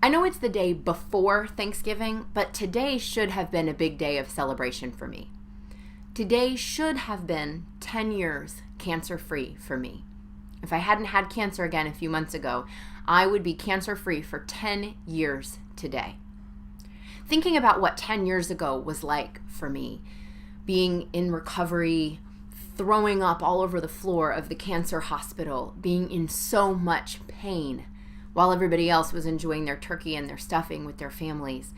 I know it's the day before Thanksgiving, but today should have been a big day of celebration for me. Today should have been 10 years cancer-free for me. If I hadn't had cancer again a few months ago, I would be cancer-free for 10 years today. Thinking about what 10 years ago was like for me, being in recovery, throwing up all over the floor of the cancer hospital, being in so much pain while everybody else was enjoying their turkey and their stuffing with their families,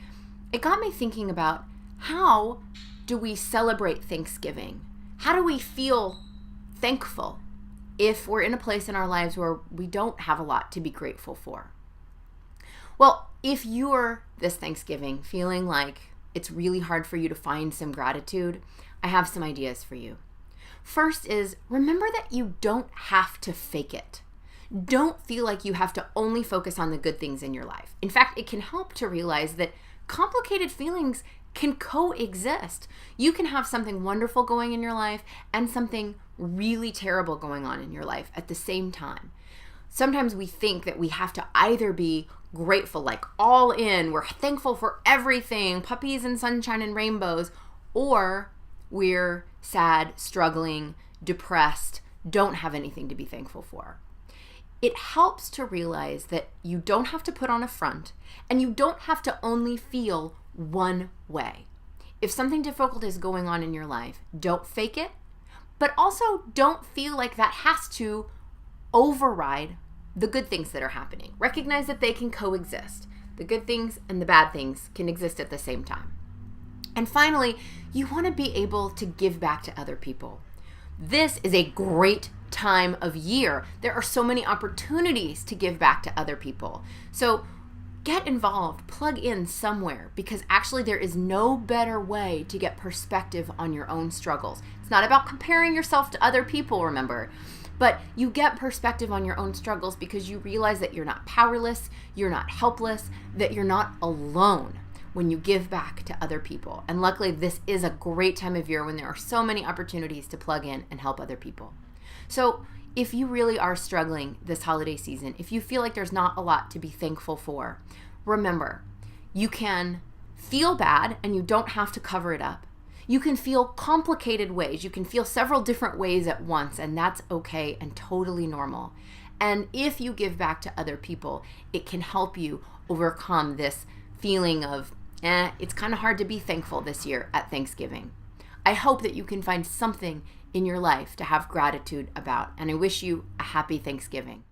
it got me thinking about how do we celebrate Thanksgiving? How do we feel thankful if we're in a place in our lives where we don't have a lot to be grateful for? Well, if you're this Thanksgiving feeling like it's really hard for you to find some gratitude, I have some ideas for you. First is, remember that you don't have to fake it. Don't feel like you have to only focus on the good things in your life. In fact, it can help to realize that complicated feelings can coexist. You can have something wonderful going in your life and something really terrible going on in your life at the same time. Sometimes we think that we have to either be grateful, like all in, we're thankful for everything, puppies and sunshine and rainbows, or we're sad, struggling, depressed, don't have anything to be thankful for. It helps to realize that you don't have to put on a front and you don't have to only feel one way. If something difficult is going on in your life, don't fake it, but also don't feel like that has to override the good things that are happening. Recognize that they can coexist. The good things and the bad things can exist at the same time. And finally, you want to be able to give back to other people. This is a great time of year. There are so many opportunities to give back to other people. So get involved, plug in somewhere, because actually there is no better way to get perspective on your own struggles. It's not about comparing yourself to other people, remember, but you get perspective on your own struggles because you realize that you're not powerless, you're not helpless, that you're not alone when you give back to other people. And luckily, this is a great time of year when there are so many opportunities to plug in and help other people. So if you really are struggling this holiday season, if you feel like there's not a lot to be thankful for, remember, you can feel bad and you don't have to cover it up. You can feel complicated ways. You can feel several different ways at once, and that's okay and totally normal. And if you give back to other people, it can help you overcome this feeling of, it's kind of hard to be thankful this year at Thanksgiving. I hope that you can find something in your life to have gratitude about, and I wish you a happy Thanksgiving.